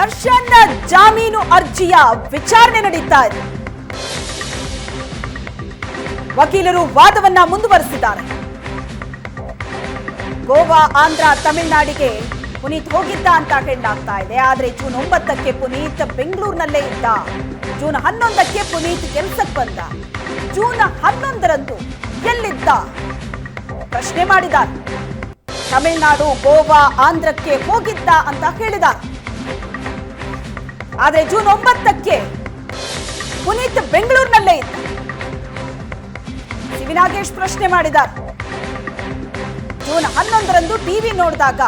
ದರ್ಶನ್ ಜಾಮೀನು ಅರ್ಜಿಯ ವಿಚಾರಣೆ ನಡೀತಾ ಇದೆ. ವಕೀಲರು ವಾದವನ್ನ ಮುಂದುವರೆಸಿದ್ದಾರೆ. ಗೋವಾ, ಆಂಧ್ರ, ತಮಿಳುನಾಡಿಗೆ ಪುನೀತ್ ಹೋಗಿದ್ದ ಅಂತ ಹೇಳಲಾಗ್ತಾ ಇದೆ. ಆದ್ರೆ ಜೂನ್ 9ಕ್ಕೆ ಪುನೀತ್ ಬೆಂಗಳೂರಿನಲ್ಲೇ ಇದ್ದ. ಜೂನ್ 11ಕ್ಕೆ ಪುನೀತ್ ಕೆಲಸಕ್ಕೆ ಬಂದ. ಜೂನ್ 11ರಂದು ಎಲ್ಲಿದ್ದ ಪ್ರಶ್ನೆ ಮಾಡಿದ್ದಾರೆ. ತಮಿಳುನಾಡು, ಗೋವಾ, ಆಂಧ್ರಕ್ಕೆ ಹೋಗಿದ್ದ ಅಂತ ಹೇಳಿದ್ದಾರೆ. ಆದ್ರೆ ಜೂನ್ 9ಕ್ಕೆ ಪುನೀತ್ ಬೆಂಗಳೂರಿನಲ್ಲೇ ಇದ್ದ. ಸಿ ವಿ ನಾಗೇಶ್ ಪ್ರಶ್ನೆ ಮಾಡಿದ್ದಾರೆ. ಜೂನ್ 11ರಂದು ಟಿವಿ ನೋಡಿದಾಗ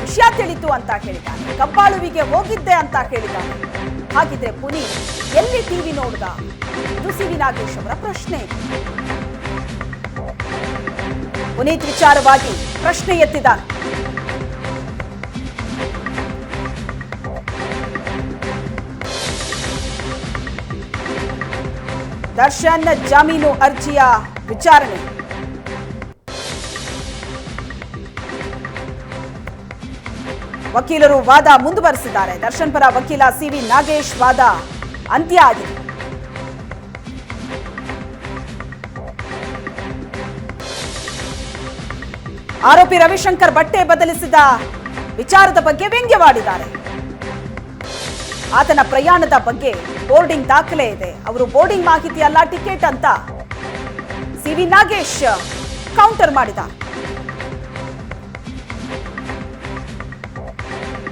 ವಿಷಯ ತಿಳಿತು ಅಂತ ಹೇಳಿದ್ದಾನೆ. ಕಬ್ಬಾಳುವಿಗೆ ಹೋಗಿದ್ದೆ ಅಂತ ಹೇಳಿದ್ದಾನೆ. ಹಾಗಿದ್ರೆ ಪುನೀತ್ ಎಲ್ಲಿ ಟಿವಿ ನೋಡ್ದ? ಇದು ಸಿ ವಿ ನಾಗೇಶ್ ಅವರ ಪ್ರಶ್ನೆ. ಪುನೀತ್ ವಿಚಾರವಾಗಿ ಪ್ರಶ್ನೆ ಎತ್ತಿದ್ದಾರೆ. ದರ್ಶನ್ ಜಾಮೀನು ಅರ್ಜಿಯ ವಿಚಾರಣೆ. ವಕೀಲರು ವಾದ ಮುಂದುವರೆಸಿದ್ದಾರೆ. ದರ್ಶನ್ ಪರ ವಕೀಲ ಸಿ ವಿ ನಾಗೇಶ್ ವಾದ ಅಂತ್ಯ ಆಗಿದೆ. ಆರೋಪಿ ರವಿಶಂಕರ್ ಬಟ್ಟೆ ಬದಲಿಸಿದ ವಿಚಾರದ ಬಗ್ಗೆ ವ್ಯಂಗ್ಯವಾಡಿದ್ದಾರೆ. ಆತನ ಪ್ರಯಾಣದ ಬಗ್ಗೆ ಬೋರ್ಡಿಂಗ್ ದಾಖಲೆ ಇದೆ. ಅವರು ಬೋರ್ಡಿಂಗ್ ಮಾಹಿತಿ ಅಲ್ಲ, ಟಿಕೆಟ್ ಅಂತ ಸಿ ವಿ ನಾಗೇಶ್ ಕೌಂಟರ್ ಮಾಡಿದ್ದಾರೆ.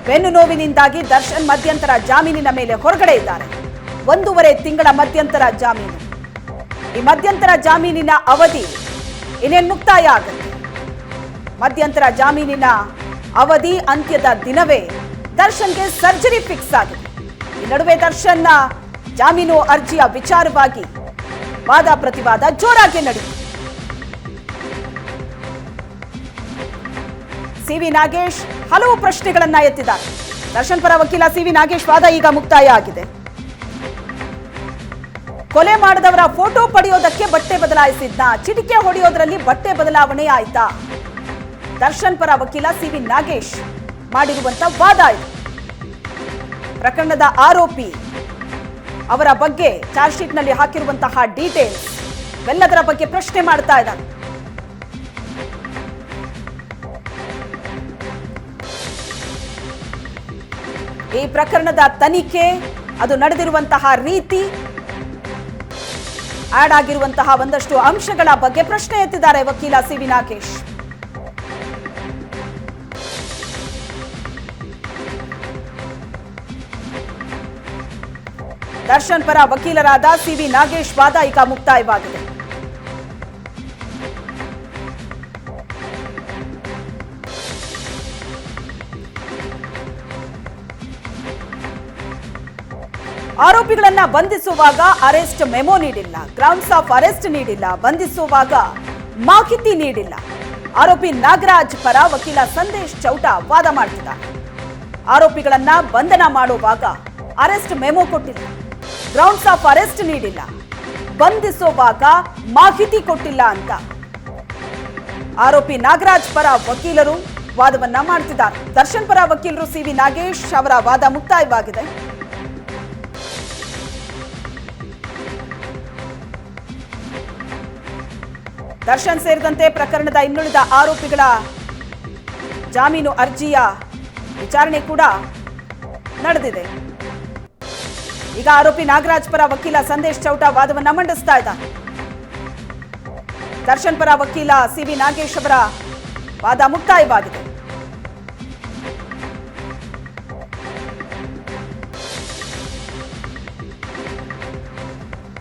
ಬೆನ್ನು ನೋವಿನಿಂದಾಗಿ ದರ್ಶನ್ ಮಧ್ಯಂತರ ಜಾಮೀನಿನ ಮೇಲೆ ಹೊರಗಡೆ ಇದ್ದಾರೆ. 1.5 ತಿಂಗಳ ಮಧ್ಯಂತರ ಜಾಮೀನು. ಈ ಮಧ್ಯಂತರ ಜಾಮೀನಿನ ಅವಧಿ ಇನ್ನೇನು ಮುಕ್ತಾಯ ಆಗುತ್ತೆ. ಮಧ್ಯಂತರ ಜಾಮೀನಿನ ಅವಧಿ ಅಂತ್ಯದ ದಿನವೇ ದರ್ಶನ್ಗೆ ಸರ್ಜರಿ ಫಿಕ್ಸ್ ಆಗಿದೆ. ಈ ನಡುವೆ ದರ್ಶನ್ನ ಜಾಮೀನು ಅರ್ಜಿಯ ವಿಚಾರವಾಗಿ ವಾದ ಪ್ರತಿವಾದ ಜೋರಾಗಿ ನಡೆಯಿತು. ಸಿ ವಿ ನಾಗೇಶ್ ಹಲವು ಪ್ರಶ್ನೆಗಳನ್ನ ಎತ್ತಿದ್ದಾರೆ. ದರ್ಶನ್ ಪರ ವಕೀಲ ಸಿ ವಿ ನಾಗೇಶ್ ವಾದ ಈಗ ಮುಕ್ತಾಯ ಆಗಿದೆ. ಕೊಲೆ ಮಾಡಿದವರ ಫೋಟೋ ಪಡೆಯೋದಕ್ಕೆ ಬಟ್ಟೆ ಬದಲಾಯಿಸಿದ್ನ, ಚಿಟಿಕೆ ಹೊಡೆಯೋದ್ರಲ್ಲಿ ಬಟ್ಟೆ ಬದಲಾವಣೆ ಆಯ್ತಾ? ದರ್ಶನ್ ಪರ ವಕೀಲ ಸಿ ವಿ ನಾಗೇಶ್ ಮಾಡಿರುವಂತ ವಾದ ಇದು. ಪ್ರಕರಣದ ಆರೋಪಿ ಅವರ ಬಗ್ಗೆ ಚಾರ್ಜ್ ಶೀಟ್ ನಲ್ಲಿ ಹಾಕಿರುವಂತಹ ಡೀಟೇಲ್ಸ್ ಎಲ್ಲದರ ಬಗ್ಗೆ ಪ್ರಶ್ನೆ ಮಾಡ್ತಾ ಇದ್ದಾರೆ. ಈ ಪ್ರಕರಣದ ತನಿಖೆ, ಅದು ನಡೆದಿರುವಂತಹ ರೀತಿ, ಆಡ್ ಆಗಿರುವಂತಹ ಒಂದಷ್ಟು ಅಂಶಗಳ ಬಗ್ಗೆ ಪ್ರಶ್ನೆ ಎತ್ತಿದ್ದಾರೆ ವಕೀಲ ಸಿ ವಿ ನಾಗೇಶ್. ದರ್ಶನ್ ಪರ ವಕೀಲರಾದ ಸಿ ವಿ ನಾಗೇಶ್ ವಾದ ಈಗ ಮುಕ್ತಾಯವಾಗಿದೆ. ಆರೋಪಿಗಳನ್ನ ಬಂಧಿಸುವಾಗ ಅರೆಸ್ಟ್ ಮೆಮೊ ನೀಡಿಲ್ಲ, ಗ್ರೌಂಡ್ಸ್ ಆಫ್ ಅರೆಸ್ಟ್ ನೀಡಿಲ್ಲ, ಬಂಧಿಸುವಾಗ ಮಾಹಿತಿ ನೀಡಿಲ್ಲ. ಆರೋಪಿ ನಾಗರಾಜ್ ಪರ ವಕೀಲ ಸಂದೇಶ್ ಚೌಟ ವಾದ ಮಾಡ್ತಿದ್ದಾರೆ. ಆರೋಪಿಗಳನ್ನ ಬಂಧನ ಮಾಡುವಾಗ ಅರೆಸ್ಟ್ ಮೆಮೊ ಕೊಟ್ಟಿಲ್ಲ, ಗ್ರೌಂಡ್ಸ್ ಆಫ್ ಅರೆಸ್ಟ್ ನೀಡಿಲ್ಲ, ಬಂಧಿಸುವಾಗ ಮಾಹಿತಿ ಕೊಟ್ಟಿಲ್ಲ ಅಂತ ಆರೋಪಿ ನಾಗರಾಜ್ ಪರ ವಕೀಲರು ವಾದವನ್ನ ಮಾಡ್ತಿದ್ದಾರೆ. ದರ್ಶನ್ ಪರ ವಕೀಲರು ಸಿ ವಿ ನಾಗೇಶ್ ಅವರ ವಾದ ಮುಕ್ತಾಯವಾಗಿದೆ. ದರ್ಶನ್ ಸೇರಿದಂತೆ ಪ್ರಕರಣದ ಇನ್ನುಳಿದ ಆರೋಪಿಗಳ ಜಾಮೀನು ಅರ್ಜಿಯ ವಿಚಾರಣೆ ಕೂಡ ನಡೆದಿದೆ. ಈಗ ಆರೋಪಿ ನಾಗರಾಜ್ ಪರ ವಕೀಲ ಸಂದೇಶ್ ಚೌಟ ವಾದವನ್ನ ಮಂಡಿಸ್ತಾ ಇದ್ದಾರೆ. ದರ್ಶನ್ ಪರ ವಕೀಲ ಸಿ ವಿ ನಾಗೇಶ್ ಅವರ ವಾದ ಮುಕ್ತಾಯವಾಗಿದೆ.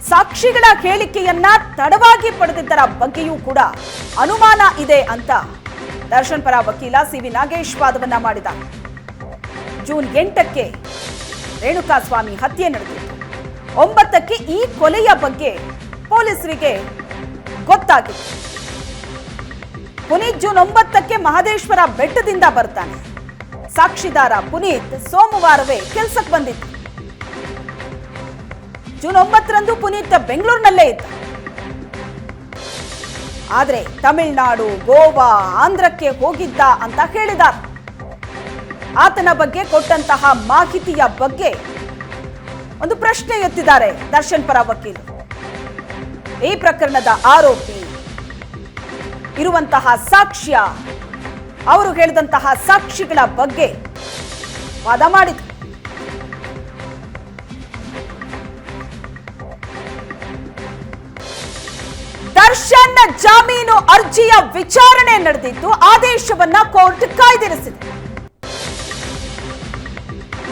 ಸಾಕ್ಷಿಗಳ ಹೇಳಿಕೆಯನ್ನ ತಡವಾಗಿ ಪಡೆದಿದ್ದರ ಬಗ್ಗೆಯೂ ಕೂಡ ಅನುಮಾನ ಇದೆ ಅಂತ ದರ್ಶನ್ ಪರ ವಕೀಲ ಸಿ ವಿ ನಾಗೇಶ್ ವಾದವನ್ನ ಮಾಡಿದ್ದಾರೆ. ಜೂನ್ 8ಕ್ಕೆ ರೇಣುಕಾಸ್ವಾಮಿ ಹತ್ಯೆ ನಡೆದಿತ್ತು. 9ಕ್ಕೆ ಈ ಕೊಲೆಯ ಬಗ್ಗೆ ಪೊಲೀಸರಿಗೆ ಗೊತ್ತಾಗಿತ್ತು. ಪುನೀತ್ ಜೂನ್ 9ಕ್ಕೆ ಮಹದೇಶ್ವರ ಬೆಟ್ಟದಿಂದ ಬರ್ತಾನೆ. ಸಾಕ್ಷಿದಾರ ಪುನೀತ್ ಸೋಮವಾರವೇ ಕೆಲಸಕ್ಕೆ ಬಂದಿತ್ತು. ಜೂನ್ 9ರಂದು ಪುನೀತ್ ಬೆಂಗಳೂರಿನಲ್ಲೇ ಇದ್ದ. ಆದ್ರೆ ತಮಿಳುನಾಡು, ಗೋವಾ, ಆಂಧ್ರಕ್ಕೆ ಹೋಗಿದ್ದ ಅಂತ ಹೇಳಿದ್ದಾರೆ. ಆತನ ಬಗ್ಗೆ ಕೊಟ್ಟಂತಹ ಮಾಹಿತಿಯ ಬಗ್ಗೆ ಒಂದು ಪ್ರಶ್ನೆ ಎತ್ತಿದ್ದಾರೆ ದರ್ಶನ್ ಪರ ವಕೀಲರು. ಈ ಪ್ರಕರಣದ ಆರೋಪಿ ಇರುವಂತಹ ಸಾಕ್ಷ್ಯ, ಅವರು ಹೇಳಿದಂತಹ ಸಾಕ್ಷಿಗಳ ಬಗ್ಗೆ ವಾದ ಮಾಡಿದರು. ದರ್ಶನ್ ಜಾಮೀನು ಅರ್ಜಿಯ ವಿಚಾರಣೆ ನಡೆದಿದ್ದು ಆದೇಶವನ್ನ ಕೋರ್ಟ್ ಕಾಯ್ದಿರಿಸಿದೆ.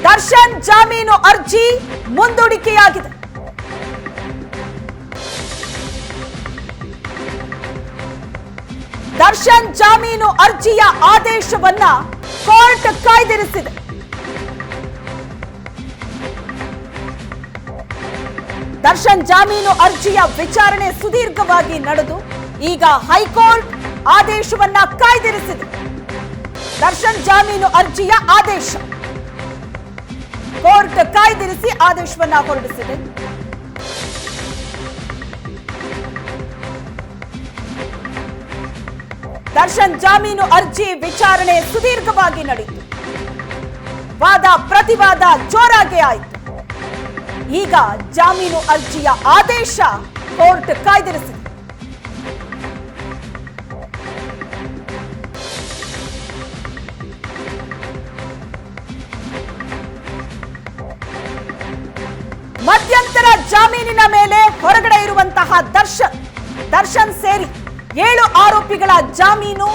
ದರ್ಶನ್ ಜಾಮೀನು ಅರ್ಜಿ ಮುಂದೂಡಿಕೆಯಾಗಿದೆ. ದರ್ಶನ್ ಜಾಮೀನು ಅರ್ಜಿಯ ಆದೇಶವನ್ನ ಕೋರ್ಟ್ ಕಾಯ್ದಿರಿಸಿದೆ. ದರ್ಶನ್ ಜಾಮೀನು ಅರ್ಜಿಯ ವಿಚಾರಣೆ ಸುದೀರ್ಘವಾಗಿ ನಡೆದು ಈಗ ಹೈಕೋರ್ಟ್ ಆದೇಶವನ್ನ ಕಾಯ್ದಿರಿಸಿದೆ. ದರ್ಶನ್ ಜಾಮೀನು ಅರ್ಜಿಯ ಆದೇಶ ಕೋರ್ಟ್ ಕಾಯ್ದಿರಿಸಿ ಆದೇಶವನ್ನ ಹೊರಡಿಸಿದೆ. ದರ್ಶನ್ ಜಾಮೀನು ಅರ್ಜಿ ವಿಚಾರಣೆ ಸುದೀರ್ಘವಾಗಿ ನಡೆಯಿತು. ವಾದ ಪ್ರತಿವಾದ ಜೋರಾಗಿ ಆಯಿತು. ಈಗ ಜಾಮೀನು ಅರ್ಜಿಯ ಆದೇಶ ಕೋರ್ಟ್ ಕಾಯ್ದಿರಿಸಿದೆ. ಮಧ್ಯಂತರ ಜಾಮೀನಿನ ಮೇಲೆ ಹೊರಗಡೆ ಇರುವಂತಹ ದರ್ಶನ್ ಸೇರಿ 7 ಆರೋಪಿಗಳ ಜಾಮೀನು,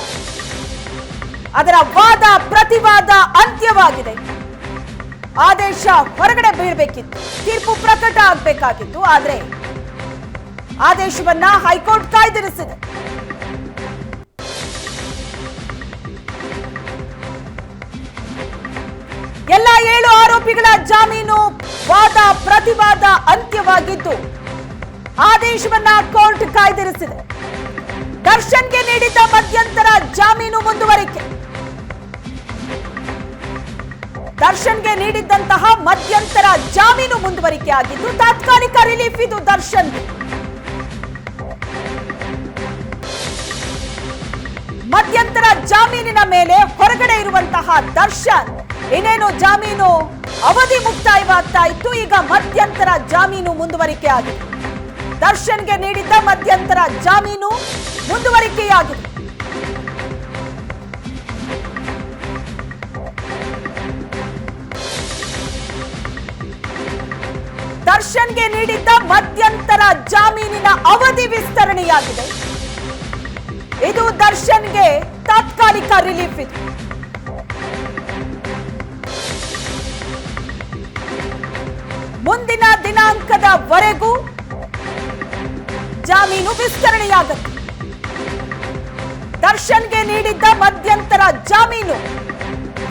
ಅದರ ವಾದ ಪ್ರತಿವಾದ ಅಂತ್ಯವಾಗಿದೆ. ಆದೇಶ ಹೊರಗಡೆ ಬೀಳಬೇಕಿತ್ತು, ತೀರ್ಪು ಪ್ರಕಟ ಆಗಬೇಕಾಗಿತ್ತು. ಆದರೆ ಆದೇಶವನ್ನ ಹೈಕೋರ್ಟ್ ಕಾಯ್ದಿರಿಸಿದೆ. ಎಲ್ಲ 7 ಆರೋಪಿಗಳ ಜಾಮೀನು, ವಾದ ಪ್ರತಿವಾದ ಅಂತ್ಯವಾಗಿದ್ದು ಆದೇಶವನ್ನ ಕೋರ್ಟ್ ಕಾಯ್ದಿರಿಸಿದೆ. ದರ್ಶನ್ಗೆ ನೀಡಿದ್ದ ಮಧ್ಯಂತರ ಜಾಮೀನು ಮುಂದುವರಿಕೆ. ದರ್ಶನ್ಗೆ ನೀಡಿದ್ದಂತಹ ಮಧ್ಯಂತರ ಜಾಮೀನು ಮುಂದುವರಿಕೆ ಆಗಿದ್ದು ತಾತ್ಕಾಲಿಕ ರಿಲೀಫ್ ಇದು ದರ್ಶನ್. ಮಧ್ಯಂತರ ಜಾಮೀನಿನ ಮೇಲೆ ಹೊರಗಡೆ ಇರುವಂತಹ ದರ್ಶನ್ ಇನ್ನೇನು ಜಾಮೀನು ಅವಧಿ ಮುಕ್ತಾಯವಾಗ್ತಾ ಇತ್ತು. ಈಗ ಮಧ್ಯಂತರ ಜಾಮೀನು ಮುಂದುವರಿಕೆ ಆಗಿದೆ. ದರ್ಶನ್ಗೆ ನೀಡಿದ್ದ ಮಧ್ಯಂತರ ಜಾಮೀನು ಮುಂದುವರಿಕೆಯಾಗಿದೆ. ದರ್ಶನ್ಗೆ ನೀಡಿದ್ದ ಮಧ್ಯಂತರ ಜಾಮೀನಿನ ಅವಧಿ ವಿಸ್ತರಣೆಯಾಗಿದೆ. ಇದು ದರ್ಶನ್ಗೆ ತಾತ್ಕಾಲಿಕ ರಿಲೀಫ್ ಇದು. ಮುಂದಿನ ದಿನಾಂಕದವರೆಗೂ ಜಾಮೀನು ವಿಸ್ತರಣೆಯಾಗುತ್ತೆ. ದರ್ಶನ್ಗೆ ನೀಡಿದ್ದ ಮಧ್ಯಂತರ ಜಾಮೀನು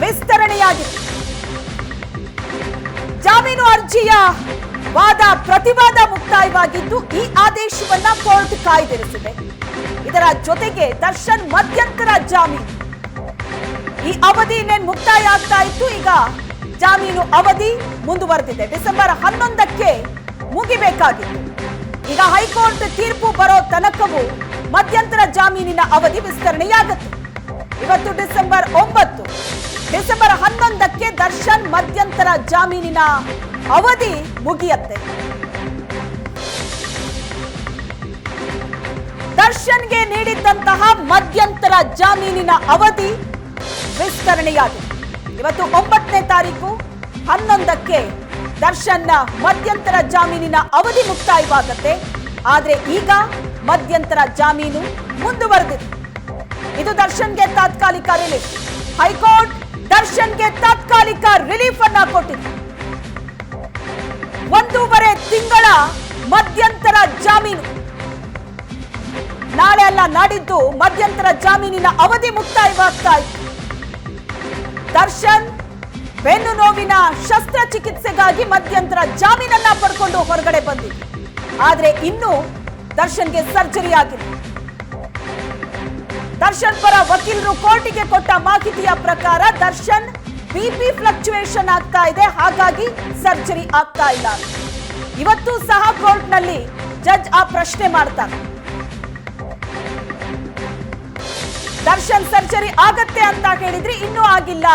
ವಿಸ್ತರಣೆಯಾಗಿದೆ. ಜಾಮೀನು ಅರ್ಜಿಯ ವಾದ ಪ್ರತಿವಾದ ಮುಕ್ತಾಯವಾಗಿದ್ದು ಈ ಆದೇಶವನ್ನ ಕೋರ್ಟ್ ಕಾಯ್ದಿರಿಸಿದೆ. ಇದರ ಜೊತೆಗೆ ದರ್ಶನ್ ಮಧ್ಯಂತರ ಜಾಮೀನು ಈ ಅವಧಿ ಇನ್ನೇನು ಮುಕ್ತಾಯ ಆಗ್ತಾ ಇತ್ತು. ಈಗ ಜಾಮೀನು ಅವಧಿ ಮುಂದುವರೆದಿದೆ. ಡಿಸೆಂಬರ್ 11ಕ್ಕೆ ಮುಗಿಬೇಕಾಗಿತ್ತು. ಈಗ ಹೈಕೋರ್ಟ್ ತೀರ್ಪು ಬರೋ ತನಕವೂ ಮಧ್ಯಂತರ ಜಾಮೀನಿನ ಅವಧಿ ವಿಸ್ತರಣೆಯಾಗುತ್ತೆ. ಇವತ್ತು ಡಿಸೆಂಬರ್ 9. ಡಿಸೆಂಬರ್ 11ಕ್ಕೆ ದರ್ಶನ್ ಮಧ್ಯಂತರ ಜಾಮೀನಿನ ಅವಧಿ ಮುಗಿಯುತ್ತೆ. ದರ್ಶನ್ಗೆ ನೀಡಿದ್ದಂತಹ ಮಧ್ಯಂತರ ಜಾಮೀನಿನ ಅವಧಿ ವಿಸ್ತರಣೆಯಾಗಿದೆ. ಇವತ್ತು 9ನೇ ತಾರೀಕು 11ಕ್ಕೆ ದರ್ಶನ್ನ ಮಧ್ಯಂತರ ಜಾಮೀನಿನ ಅವಧಿ ಮುಕ್ತಾಯವಾಗುತ್ತೆ. ಆದ್ರೆ ಈಗ ಮಧ್ಯಂತರ ಜಾಮೀನು ಮುಂದುವರೆದಿದೆ. ಇದು ದರ್ಶನ್ಗೆ ತಾತ್ಕಾಲಿಕ ರಿಲೀಫ್. ಹೈಕೋರ್ಟ್ ದರ್ಶನ್ಗೆ ತಾತ್ಕಾಲಿಕ ರಿಲೀಫ್ ಅನ್ನ ಕೊಟ್ಟಿದೆ. 1.5 ತಿಂಗಳ ಮಧ್ಯಂತರ ಜಾಮೀನು. ನಾಳೆ ಅಲ್ಲ ನಾಡಿದ್ದು ಮಧ್ಯಂತರ ಜಾಮೀನಿನ ಅವಧಿ ಮುಕ್ತಾಯವಾಗ್ತಾ ಇತ್ತು. ದರ್ಶನ್ ಬೆನ್ನು ನೋವಿನ ಶಸ್ತ್ರಚಿಕಿತ್ಸೆಗಾಗಿ ಮಧ್ಯಂತರ ಜಾಮೀನನ್ನ ಪಡ್ಕೊಂಡು ಹೊರಗಡೆ ಬಂದಿದೆ. ಆದ್ರೆ ಇನ್ನು ದರ್ಶನ್ಗೆ ಸರ್ಜರಿ ಆಗಿದೆ. ದರ್ಶನ್ ಪರ ವಕೀಲರು ಕೋರ್ಟಿಗೆ ಕೊಟ್ಟ ಮಾಹಿತಿಯ ಪ್ರಕಾರ ದರ್ಶನ್ ಬಿಪಿ ಫ್ಲಕ್ಚುಯೇಷನ್ ಆಗ್ತಾ ಇದೆ, ಹಾಗಾಗಿ ಸರ್ಜರಿ ಆಗ್ತಾ ಇಲ್ಲ. ಇವತ್ತು ಸಹ ಕೋರ್ಟ್ನಲ್ಲಿ ಜಡ್ಜ್ ಆ ಪ್ರಶ್ನೆ ಮಾಡ್ತಾರೆ. ದರ್ಶನ್ ಸರ್ಜರಿ ಆಗತ್ತೆ ಅಂತ ಹೇಳಿದ್ರೆ ಇನ್ನೂ ಆಗಿಲ್ಲ.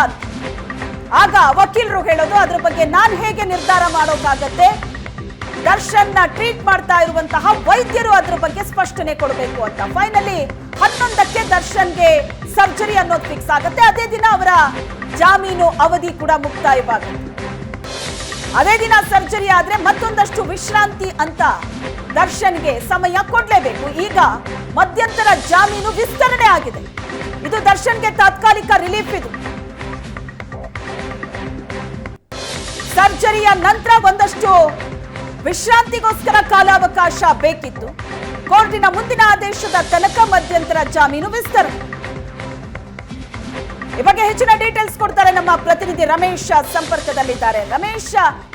ಆಗ ವಕೀಲರು ಹೇಳೋದು ಅದ್ರ ಬಗ್ಗೆ ನಾನು ಹೇಗೆ ನಿರ್ಧಾರ ಮಾಡೋಕ್ಕಾಗತ್ತೆ, ದರ್ಶನ್ನ ಟ್ರೀಟ್ ಮಾಡ್ತಾ ಇರುವಂತಹ ವೈದ್ಯರು ಅದ್ರ ಬಗ್ಗೆ ಸ್ಪಷ್ಟನೆ ಕೊಡಬೇಕು ಅಂತ. ಫೈನಲಿ 11ಕ್ಕೆ ದರ್ಶನ್ಗೆ ಸರ್ಜರಿ ಅನ್ನೋದು ಫಿಕ್ಸ್ ಆಗುತ್ತೆ. ಅದೇ ದಿನ ಅವರ ಜಾಮೀನು ಅವಧಿ ಕೂಡ ಮುಕ್ತಾಯವಾಗುತ್ತೆ. ಅದೇ ದಿನ ಸರ್ಜರಿ ಆದ್ರೆ ಮತ್ತೊಂದಷ್ಟು ವಿಶ್ರಾಂತಿ ಅಂತ ದರ್ಶನ್ಗೆ ಸಮಯ ಕೊಡ್ಲೇಬೇಕು. ಈಗ ಮಧ್ಯಂತರ ಜಾಮೀನು ವಿಸ್ತರಣೆ ಆಗಿದೆ. ಇದು ದರ್ಶನ್ಗೆ ತಾತ್ಕಾಲಿಕ ರಿಲೀಫ್. ಇದು ಸರ್ಜರಿಯ ನಂತರ ಒಂದಷ್ಟು ವಿಶ್ರಾಂತಿಗೋಸ್ಕರ ಕಾಲಾವಕಾಶ ಬೇಕಿತ್ತು. ಕೋರ್ಟಿನ ಮುಂದಿನ ಆದೇಶದ ತನಕ ಮಧ್ಯಂತರ ಜಾಮೀನು ವಿಸ್ತರಣೆ. ಈ ಬಗ್ಗೆ ಹೆಚ್ಚಿನ ಡೀಟೇಲ್ಸ್ ಕೊಡ್ತಾರೆ ನಮ್ಮ ಪ್ರತಿನಿಧಿ ರಮೇಶ್ ಸಂಪರ್ಕದಲ್ಲಿದ್ದಾರೆ. ರಮೇಶ್,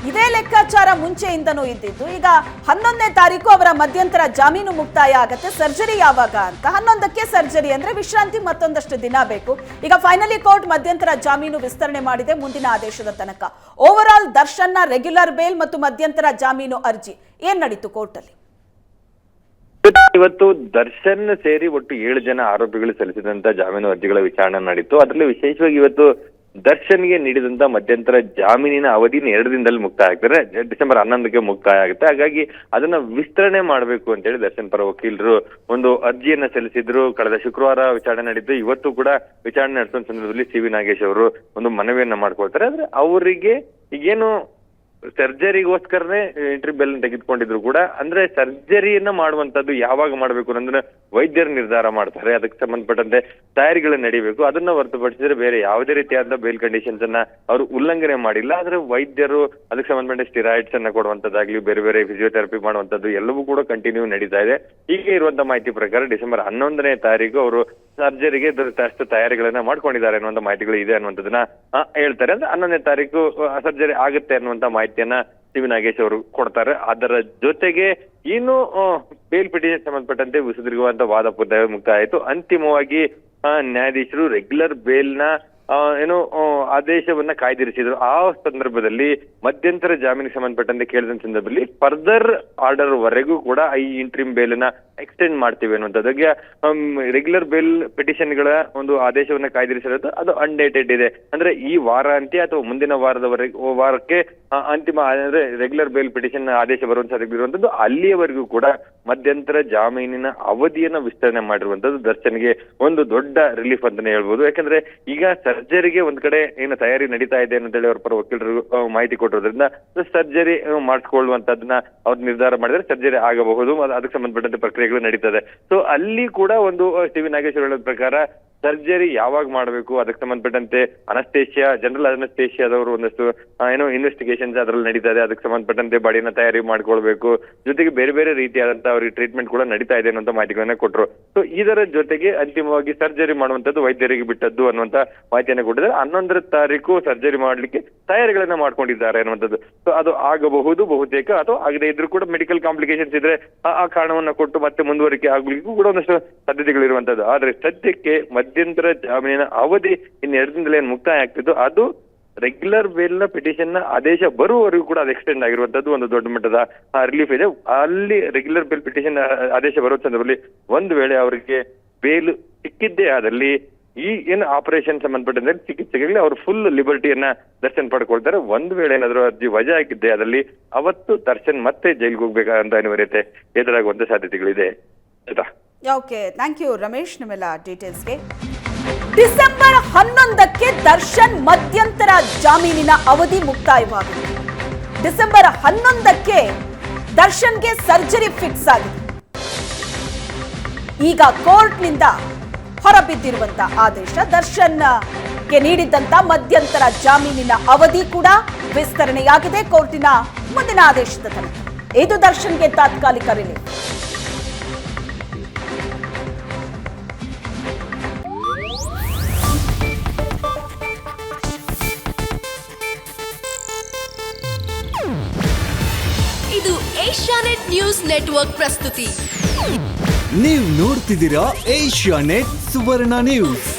ಇದೇ ಲೆಕ್ಕಾಚಾರ ಮುಂಚೆಯಿಂದನೂ ಇದ್ದಿದ್ದು. ಈಗ 11ನೇ ತಾರೀಕು ಅವರ ಮಧ್ಯಂತರ ಜಾಮೀನು ಮುಕ್ತಾಯ ಆಗತ್ತೆ. ಸರ್ಜರಿ ಯಾವಾಗ ಅಂತ 11ಕ್ಕೆ ಸರ್ಜರಿ ಅಂದ್ರೆ ವಿಶ್ರಾಂತಿ ಮತ್ತೊಂದಷ್ಟು ದಿನ ಬೇಕು. ಈಗ ಫೈನಲಿ ಕೋರ್ಟ್ ಮಧ್ಯಂತರ ಜಾಮೀನು ವಿಸ್ತರಣೆ ಮಾಡಿದೆ ಮುಂದಿನ ಆದೇಶದ ತನಕ. ಓವರ್ ಆಲ್ ದರ್ಶನ್ನ ರೆಗ್ಯುಲರ್ ಬೇಲ್ ಮತ್ತು ಮಧ್ಯಂತರ ಜಾಮೀನು ಅರ್ಜಿ ಏನ್ ನಡೀತು ಕೋರ್ಟ್ ಅಲ್ಲಿ? ಇವತ್ತು ದರ್ಶನ್ ಸೇರಿ ಒಟ್ಟು 7 ಜನ ಆರೋಪಿಗಳು ಸಲ್ಲಿಸಿದಂತ ಜಾಮೀನು ಅರ್ಜಿಗಳ ವಿಚಾರಣೆ ನಡೀತು. ಅದರಲ್ಲಿ ವಿಶೇಷವಾಗಿ ಇವತ್ತು ದರ್ಶನ್ಗೆ ನೀಡಿದಂತ ಮಧ್ಯಂತರ ಜಾಮೀನಿನ ಅವಧಿನ 2 ದಿನದಲ್ಲಿ ಮುಕ್ತಾಯ ಆಗ್ತಾರೆ. ಡಿಸೆಂಬರ್ 11ಕ್ಕೆ ಮುಕ್ತಾಯ ಆಗುತ್ತೆ. ಹಾಗಾಗಿ ಅದನ್ನ ವಿಸ್ತರಣೆ ಮಾಡಬೇಕು ಅಂತ ಹೇಳಿ ದರ್ಶನ್ ಪರ ವಕೀಲರು ಒಂದು ಅರ್ಜಿಯನ್ನ ಸಲ್ಲಿಸಿದ್ರು. ಕಳೆದ ಶುಕ್ರವಾರ ವಿಚಾರಣೆ ನಡೀತು. ಇವತ್ತು ಕೂಡ ವಿಚಾರಣೆ ನಡೆಸುವ ಸಂದರ್ಭದಲ್ಲಿ ಸಿ.ವಿ. ನಾಗೇಶ್ ಅವರು ಒಂದು ಮನವಿಯನ್ನ ಮಾಡ್ಕೊಳ್ತಾರೆ. ಆದ್ರೆ ಅವರಿಗೆ ಈಗೇನು ಸರ್ಜರಿಗೋಸ್ಕರನೇ ಎಂಟ್ರಿ ಬೆಲ್ ತೆಗೆದುಕೊಂಡಿದ್ರು ಕೂಡ, ಅಂದ್ರೆ ಸರ್ಜರಿಯನ್ನ ಮಾಡುವಂತದ್ದು ಯಾವಾಗ ಮಾಡ್ಬೇಕು ಅನ್ನೋದನ್ನ ವೈದ್ಯರು ನಿರ್ಧಾರ ಮಾಡ್ತಾರೆ. ಅದಕ್ಕೆ ಸಂಬಂಧಪಟ್ಟಂತೆ ತಯಾರಿಗಳು ನಡೀಬೇಕು. ಅದನ್ನ ಹೊರತುಪಡಿಸಿದ್ರೆ ಬೇರೆ ಯಾವುದೇ ರೀತಿಯಾದ ಬೇಲ್ ಕಂಡೀಷನ್ಸ್ ಅನ್ನ ಅವರು ಉಲ್ಲಂಘನೆ ಮಾಡಿಲ್ಲ. ಆದ್ರೆ ವೈದ್ಯರು ಅದಕ್ಕೆ ಸಂಬಂಧಪಟ್ಟ ಸ್ಟಿರಾಯ್ಡ್ಸ್ ಅನ್ನ ಕೊಡುವಂತದ್ದಾಗ್ಲಿ, ಬೇರೆ ಬೇರೆ ಫಿಸಿಯೋಥೆರಪಿ ಮಾಡುವಂತದ್ದು ಎಲ್ಲವೂ ಕೂಡ ಕಂಟಿನ್ಯೂ ನಡೀತಾ ಇದೆ. ಹೀಗೆ ಇರುವಂತ ಮಾಹಿತಿ ಪ್ರಕಾರ ಡಿಸೆಂಬರ್ 11ನೇ ತಾರೀಕು ಅವರು ಸರ್ಜರಿಗೆ ಅಷ್ಟು ತಯಾರಿಗಳನ್ನ ಮಾಡ್ಕೊಂಡಿದ್ದಾರೆ ಅನ್ನುವಂತ ಮಾಹಿತಿಗಳು ಇದೆ ಅನ್ನುವಂಥದ್ದನ್ನ ಹೇಳ್ತಾರೆ. ಅಂದ್ರೆ 11ನೇ ತಾರೀಕು ಸರ್ಜರಿ ಆಗುತ್ತೆ ಅನ್ನುವಂತ ಮಾಹಿತಿಯನ್ನ ಸಿ.ವಿ. ನಾಗೇಶ್ ಅವರು ಕೊಡ್ತಾರೆ. ಅದರ ಜೊತೆಗೆ ಇನ್ನು ಬೇಲ್ ಪಿಟಿಷನ್ ಸಂಬಂಧಪಟ್ಟಂತೆ ಸುದೀರ್ಘವಾದ ವಾದ ಮುಕ್ತಾಯ ಆಯಿತು. ಅಂತಿಮವಾಗಿ ನ್ಯಾಯಾಧೀಶರು ರೆಗ್ಯುಲರ್ ಬೇಲ್ ನ ಆದೇಶವನ್ನ ಕಾಯ್ದಿರಿಸಿದ್ರು. ಆ ಸಂದರ್ಭದಲ್ಲಿ ಮಧ್ಯಂತರ ಜಾಮೀನಿಗೆ ಸಂಬಂಧಪಟ್ಟಂತೆ ಕೇಳಿದ ಸಂದರ್ಭದಲ್ಲಿ ಫರ್ದರ್ ಆರ್ಡರ್ ವರೆಗೂ ಕೂಡ ಈ ಇಂಟ್ರಿಮ್ ಬೇಲ್ ನ ಎಕ್ಸ್ಟೆಂಡ್ ಮಾಡ್ತೀವಿ ಅನ್ನುವಂಥದ್ದು. ರೆಗ್ಯುಲರ್ ಬೇಲ್ ಪಿಟಿಷನ್ ಗಳ ಒಂದು ಆದೇಶವನ್ನ ಕಾಯ್ದಿರಿಸಿರೋದು ಅದು ಅನ್ಡೇಟೆಡ್ ಇದೆ. ಅಂದ್ರೆ ಈ ವಾರಾಂತ್ಯ ಅಥವಾ ಮುಂದಿನ ವಾರಕ್ಕೆ ಅಂತಿಮ ಅಂದ್ರೆ ರೆಗ್ಯುಲರ್ ಬೇಲ್ ಪಿಟಿಷನ್ ಆದೇಶ ಬರುವಂತದ್ದು. ಅಲ್ಲಿಯವರೆಗೂ ಕೂಡ ಮಧ್ಯಂತರ ಜಾಮೀನಿನ ಅವಧಿಯನ್ನ ವಿಸ್ತರಣೆ ಮಾಡಿರುವಂತದ್ದು ದರ್ಶನ್ಗೆ ಒಂದು ದೊಡ್ಡ ರಿಲೀಫ್ ಅಂತಾನೆ ಹೇಳ್ಬೋದು. ಯಾಕಂದ್ರೆ ಈಗ ಸರ್ಜರಿಗೆ ಒಂದ್ ಕಡೆ ಏನು ತಯಾರಿ ನಡೀತಾ ಇದೆ ಅಂತೇಳಿ ಅವ್ರ ಪರ ವಕೀಲರು ಮಾಹಿತಿ ಕೊಟ್ಟಿರೋದ್ರಿಂದ ಸರ್ಜರಿ ಮಾಡಿಸ್ಕೊಳ್ಳುವಂತದನ್ನ ಅವ್ರು ನಿರ್ಧಾರ ಮಾಡಿದ್ರೆ ಸರ್ಜರಿ ಆಗಬಹುದು. ಅದಕ್ಕೆ ಸಂಬಂಧಪಟ್ಟಂತೆ ಪ್ರಕ್ರಿಯೆಗಳು ನಡೀತದೆ. ಸೊ ಅಲ್ಲಿ ಕೂಡ ಒಂದು ಸಿ.ವಿ. ನಾಗೇಶ್ ಹೇಳೋದ್ ಪ್ರಕಾರ ಸರ್ಜರಿ ಯಾವಾಗ ಮಾಡಬೇಕು, ಅದಕ್ಕೆ ಸಂಬಂಧಪಟ್ಟಂತೆ ಅನಸ್ತೇಷಿಯಾ, ಜನರಲ್ ಅನಸ್ತೇಷಿಯಾದವರು ಒಂದಷ್ಟು ಇನ್ವೆಸ್ಟಿಗೇಷನ್ಸ್ ಅದ್ರಲ್ಲಿ ನಡೀತಾ ಇದೆ. ಅದಕ್ಕೆ ಸಂಬಂಧಪಟ್ಟಂತೆ ಬಾಡಿನ ತಯಾರಿ ಮಾಡ್ಕೊಳ್ಬೇಕು. ಜೊತೆಗೆ ಬೇರೆ ಬೇರೆ ರೀತಿಯಾದಂತ ಅವ್ರಿಗೆ ಟ್ರೀಟ್ಮೆಂಟ್ ಕೂಡ ನಡೀತಾ ಇದೆ ಅನ್ನುವಂತ ಮಾಹಿತಿಗಳನ್ನ ಕೊಟ್ಟರು. ಸೊ ಇದರ ಜೊತೆಗೆ ಅಂತಿಮವಾಗಿ ಸರ್ಜರಿ ಮಾಡುವಂತದ್ದು ವೈದ್ಯರಿಗೆ ಬಿಟ್ಟದ್ದು ಅನ್ನುವಂತ ಮಾಹಿತಿಯನ್ನ ಕೊಟ್ಟಿದ್ದಾರೆ. 11ನೇ ತಾರೀಕು ಸರ್ಜರಿ ಮಾಡ್ಲಿಕ್ಕೆ ತಯಾರಿಗಳನ್ನ ಮಾಡ್ಕೊಂಡಿದ್ದಾರೆ ಅನ್ನುವಂಥದ್ದು. ಸೊ ಅದು ಆಗಬಹುದು ಬಹುತೇಕ, ಅಥವಾ ಆಗದೆ ಇದ್ರೂ ಕೂಡ ಮೆಡಿಕಲ್ ಕಾಂಪ್ಲಿಕೇಶನ್ಸ್ ಇದ್ರೆ ಆ ಕಾರಣವನ್ನ ಕೊಟ್ಟು ಮತ್ತೆ ಮುಂದುವರಿಕೆ ಆಗ್ಲಿಕ್ಕೂ ಕೂಡ ಒಂದಷ್ಟು ಸಾಧ್ಯತೆಗಳು ಇರುವಂತದ್ದು. ಆದ್ರೆ ಸದ್ಯಕ್ಕೆ ಮಧ್ಯಂತರ ಜಾಮೀನಿನ ಅವಧಿ ಇನ್ನು 2 ದಿನದಲ್ಲಿ ಏನ್ ಮುಕ್ತಾಯ ಆಗ್ತಿತ್ತು ಅದು ರೆಗ್ಯುಲರ್ ಬೇಲ್ ನ ಪಿಟಿಷನ್ ನ ಆದೇಶ ಬರುವವರೆಗೂ ಕೂಡ ಅದು ಎಕ್ಸ್ಟೆಂಡ್ ಆಗಿರುವಂತದ್ದು ಒಂದು ದೊಡ್ಡ ಮಟ್ಟದ ರಿಲೀಫ್ ಇದೆ. ಅಲ್ಲಿ ರೆಗ್ಯುಲರ್ ಬೇಲ್ ಪಿಟಿಷನ್ ಆದೇಶ ಬರುವ ಸಂದರ್ಭದಲ್ಲಿ ಒಂದು ವೇಳೆ ಅವರಿಗೆ ಬೇಲ್ ಸಿಕ್ಕಿದ್ದೇ ಆದಲ್ಲಿ ಈ ಏನು ಆಪರೇಷನ್ ಸಂಬಂಧಪಟ್ಟಂತೆ ಚಿಕಿತ್ಸೆಗಳಿಗೆ ಅವರು ಫುಲ್ ಲಿಬರ್ಟಿಯನ್ನ ದರ್ಶನ್ ಪಡ್ಕೊಳ್ತಾರೆ. ಒಂದು ವೇಳೆ ಏನಾದ್ರು ಅರ್ಜಿ ವಜಾ ಆಗಿದ್ದೆ ಅದರಲ್ಲಿ ಅವತ್ತು ದರ್ಶನ್ ಮತ್ತೆ ಜೈಲ್ಗೆ ಹೋಗ್ಬೇಕಂತ ಅನಿವಾರ್ಯತೆ ಎದುರಾಗುವಂತ ಸಾಧ್ಯತೆಗಳಿದೆ. ಓಕೆ, ಥ್ಯಾಂಕ್ ಯು ರಮೇಶ್ ನಿಮ್ಮೆಲ್ಲ ಡೀಟೇಲ್ಸ್ಗೆ. ಡಿಸೆಂಬರ್ 11ಕ್ಕೆ ದರ್ಶನ್ ಮಧ್ಯಂತರ ಜಾಮೀನಿನ ಅವಧಿ ಮುಕ್ತಾಯವಾಗಿದೆ. ಡಿಸೆಂಬರ್ 11ಕ್ಕೆ ದರ್ಶನ್ಗೆ ಸರ್ಜರಿ ಫಿಕ್ಸ್ ಆಗಿದೆ. ಈಗ ಕೋರ್ಟ್ನಿಂದ ಹೊರಬಿದ್ದಿರುವಂತ ಆದೇಶ ದರ್ಶನ್ಗೆ ನೀಡಿದ್ದಂತ ಮಧ್ಯಂತರ ಜಾಮೀನಿನ ಅವಧಿ ಕೂಡ ವಿಸ್ತರಣೆಯಾಗಿದೆ ಕೋರ್ಟಿನ ಮುಂದಿನ ಆದೇಶದ ತನಕ. ಇದು ದರ್ಶನ್ಗೆ ತಾತ್ಕಾಲಿಕ ರಿಲೀಫ್. ಇದು ಏಷ್ಯಾನೆಟ್ ನ್ಯೂಸ್ ನೆಟ್ವರ್ಕ್ ಪ್ರಸ್ತುತಿ. ನೀವು ನೋಡ್ತಿದ್ದೀರಾ ಏಷ್ಯಾನೆಟ್ ಸುವರ್ಣ ನ್ಯೂಸ್.